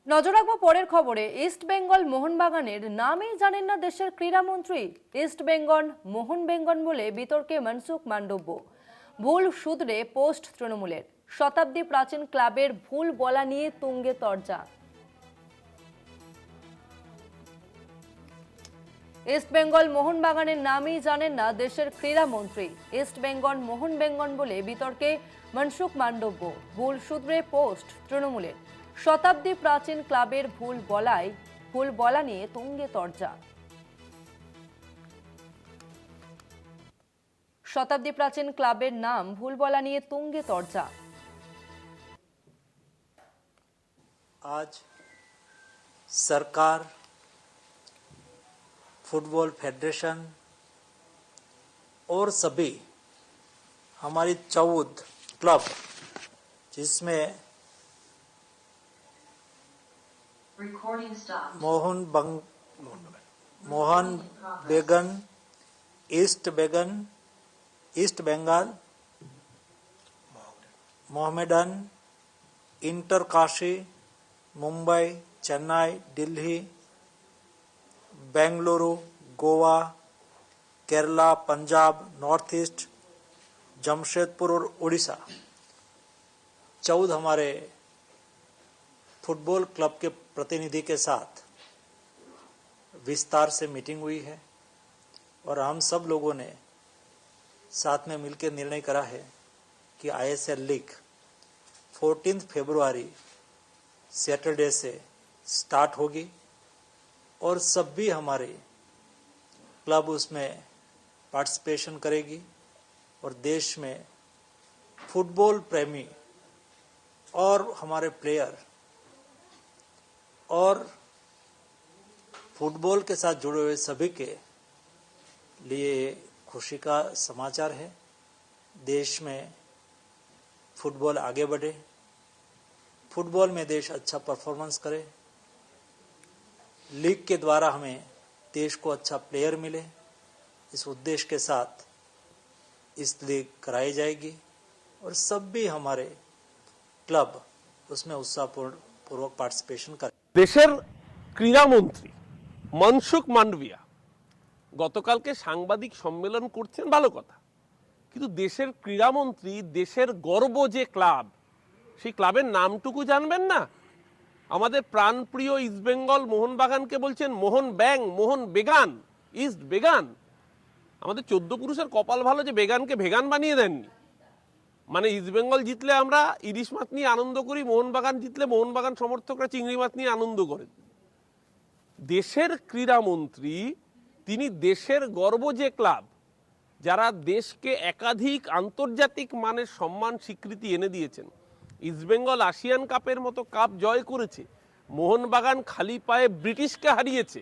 নজর রাখবো পরের খবরে। ইস্ট বেঙ্গল মোহনবাগানের নামই জানেন না দেশের ক্রীড়ামন্ত্রী। ইস্ট বেঙ্গল মোহনবেঙ্গন বলে বিতর্কে মনসুখ মান্ডব্য। ভুল শুধরে পোস্ট তৃণমূলের। শতাব্দী প্রাচীন ক্লাবের ভুল বলা নিয়ে তুঙ্গে তরজা। ইস্ট বেঙ্গল মোহনবাগানের নামই জানেন না দেশের ক্রীড়ামন্ত্রী। ইস্ট বেঙ্গল মোহনবেঙ্গন বলে বিতর্কে মনসুখ মান্ডব্য। ভুল শুধরে পোস্ট তৃণমূলের। শতাব্দী প্রাচীন ক্লাবের ভুল বলা নিয়ে তুঙ্গে তরজা। শতাব্দী প্রাচীন ক্লাবের নাম ভুল বলা নিয়ে তুঙ্গে তরজা। आज सरकार, फुटबॉल फेडरेशन और सभी हमारी 14 क्लब, जिसमें Mohun Bagan, East Bengal, Mohammedan, Inter Kashi, Mumbai, Chennai, Delhi, Bengaluru, Goa, Kerala, Punjab, North East, Jamshedpur और उड़ीसा 14 हमारे फुटबॉल क्लब के प्रतिनिधि के साथ विस्तार से मीटिंग हुई है और हम सब लोगों ने साथ में मिलकर निर्णय करा है कि आईएसएल लीग 14 फरवरी सैटरडे से स्टार्ट होगी और सभी हमारे क्लब उसमें पार्टिसिपेशन करेगी और देश में फुटबॉल प्रेमी और हमारे प्लेयर और फुटबॉल के साथ जुड़े हुए सभी के लिए खुशी का समाचार है। देश में फुटबॉल आगे बढ़े, फुटबॉल में देश अच्छा परफॉर्मेंस करे, लीग के द्वारा हमें देश को अच्छा प्लेयर मिले, इस उद्देश्य के साथ इस लीग कराई जाएगी और सभी हमारे क्लब उसमें उत्साहपूर्वक पार्टिसिपेशन करें। দেশের ক্রীড়ামন্ত্রী মনসুখ মান্ডভিয়া গতকালকে সাংবাদিক সম্মেলন করছেন, ভালো কথা, কিন্তু দেশের ক্রীড়ামন্ত্রী দেশের গর্ব যে ক্লাব, সেই ক্লাবের নামটুকু জানবেন না। আমাদের প্রাণপ্রিয় ইস্ট বেঙ্গল মোহনবাগানকে বলছেন মোহন বেগান, ইস্ট বেগান। আমাদের 14 পুরুষের কপাল ভালো যে বেগানকে ভেগান বানিয়ে দেননি। মানে ইস্ট বেঙ্গল জিতলে আমরা ইলিশ মাছ নিয়ে আনন্দ করি, মোহনবাগান জিতলে মোহনবাগান সমর্থকরা চিংড়ি মাছ নিয়ে আনন্দ করেন। দেশের ক্রীড়ামন্ত্রী তিনি দেশের গর্ব যে ক্লাব, যারা দেশকে একাধিক আন্তর্জাতিক মানের সম্মান স্বীকৃতি এনে দিয়েছেন। ইস্টবেঙ্গল আসিয়ান কাপের মতো কাপ জয় করেছে, মোহনবাগান খালি পায়ে ব্রিটিশকে হারিয়েছে,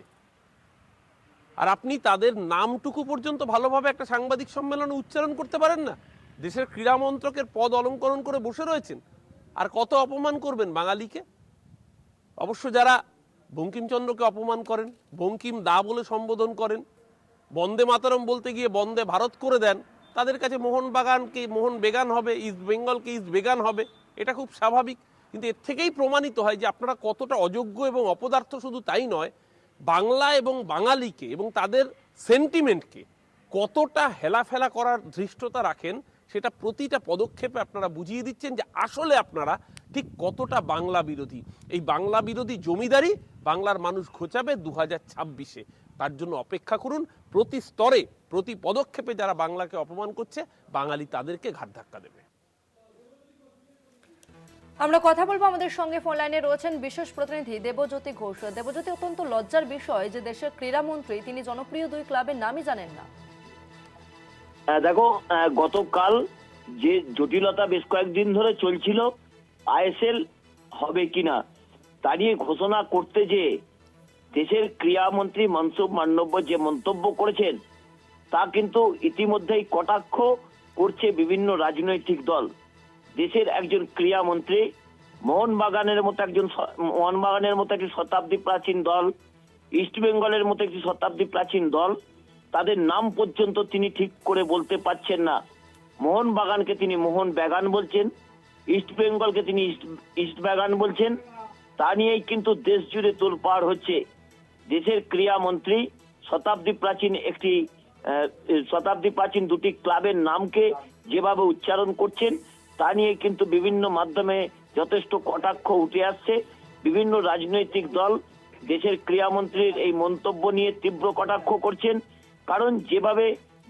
আর আপনি তাদের নামটুকু পর্যন্ত ভালোভাবে একটা সাংবাদিক সম্মেলনে উচ্চারণ করতে পারেন না। দেশের ক্রীড়া মন্ত্রকের পদ অলঙ্করণ করে বসে রয়েছেন, আর কত অপমান করবেন বাঙালিকে। অবশ্য যারা বঙ্কিমচন্দ্রকে অপমান করেন, বঙ্কিম দা বলে সম্বোধন করেন, বন্দে মাতরম বলতে গিয়ে বন্দে ভারত করে দেন, তাদের কাছে মোহনবাগানকে মোহন বেগান হবে, ইস্ট বেঙ্গলকে ইস্ট বেগান হবে, এটা খুব স্বাভাবিক। কিন্তু এর থেকেই প্রমাণিত হয় যে আপনারা কতটা অযোগ্য এবং অপদার্থ। শুধু তাই নয়, বাংলা এবং বাঙালিকে এবং তাদের সেন্টিমেন্টকে কতটা হেলাফেলা করার ধৃষ্টতা রাখেন, সেটা প্রতিটা পদক্ষেপে আপনারা বুঝিয়ে দিচ্ছেন যে আসলে আপনারা ঠিক কতটা বাংলা বিরোধী। এই বাংলা বিরোধী জমিদারি বাংলার মানুষ ঘোচাবে 2026-এ। তার জন্য অপেক্ষা করুন। প্রতি স্তরে প্রতি পদক্ষেপে যারা বাংলাকে অপমান করছে, বাঙালি তাদেরকে ঘাট ধাক্কা দেবে। আমরা কথা বলবো, আমাদের সঙ্গে ফোন লাইনে রয়েছেন বিশেষ প্রতিনিধি দেবজ্যোতি ঘোষ। দেবজ্যোতি, অত্যন্ত লজ্জার বিষয় যে দেশের ক্রীড়ামন্ত্রী তিনি জনপ্রিয় 2 ক্লাবের নামই জানেন না। দেখো, গতকাল যে জটিলতা বেশ কয়েকদিন ধরে চলছিল আইএসএল হবে কিনা তা নিয়ে ঘোষণা করতে যে দেশের ক্রীড়ামন্ত্রী মনসুখ মান্ডব্য যে মন্তব্য করেছেন, তা কিন্তু ইতিমধ্যেই কটাক্ষ করছে বিভিন্ন রাজনৈতিক দল। দেশের একজন ক্রীড়ামন্ত্রী মোহনবাগানের মতো একটি শতাব্দী প্রাচীন দল, ইস্ট বেঙ্গলের মতো একটি শতাব্দী প্রাচীন দল, তাদের নাম পর্যন্ত তিনি ঠিক করে বলতে পারছেন না। মোহনবাগানকে তিনি মোহন বেগান বলছেন, ইস্ট বেঙ্গলকে তিনি ইস্ট বেগান বলছেন, তা নিয়েই কিন্তু দেশ জুড়ে তোলপাড় হচ্ছে। দেশের ক্রীড়ামন্ত্রী শতাব্দী প্রাচীন দুটি ক্লাবের নামকে যেভাবে উচ্চারণ করছেন তা নিয়ে কিন্তু বিভিন্ন মাধ্যমে যথেষ্ট কটাক্ষ উঠে আসছে। বিভিন্ন রাজনৈতিক দল দেশের ক্রীড়ামন্ত্রীর এই মন্তব্য নিয়ে তীব্র কটাক্ষ করছেন। কারণ যেভাবে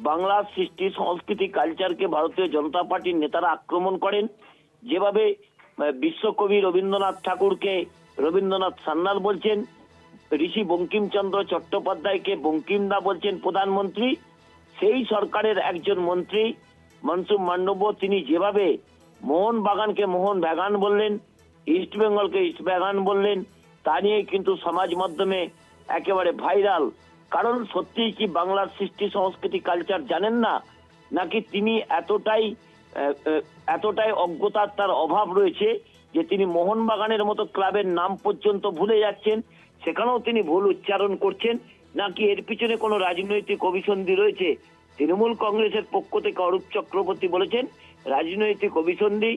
বাংলার সৃষ্টি সংস্কৃতি কালচারকে ভারতীয় জনতা পার্টির নেতারা আক্রমণ করেন, যেভাবে বিশ্বকবি রবীন্দ্রনাথ ঠাকুরকে রবীন্দ্রনাথ সান্যাল বলছেন, ঋষি বঙ্কিমচন্দ্র চট্টোপাধ্যায়কে বঙ্কিমদা বলছেন প্রধানমন্ত্রী, সেই সরকারের একজন মন্ত্রী মনসুখ মান্ডব্য তিনি যেভাবে মোহনবাগানকে মোহন বাগান বললেন, ইস্ট বেঙ্গলকে ইস্ট বাগান বললেন, তা নিয়ে কিন্তু সমাজ মাধ্যমে একেবারে ভাইরাল। কারণ সত্যি কি বাংলার সৃষ্টি সংস্কৃতি কালচার জানেন না, নাকি তিনি এতটাই অজ্ঞতার তার অভাব রয়েছে যে তিনি মোহনবাগানের মতো ক্লাবের নাম পর্যন্ত ভুলে যাচ্ছেন, সেখানেও তিনি ভুল উচ্চারণ করছেন, নাকি এর পিছনে কোনো রাজনৈতিক অভিসন্ধি রয়েছে? তৃণমূল কংগ্রেসের পক্ষ থেকে অরূপ চক্রবর্তী বলেছেন রাজনৈতিক অভিসন্ধি।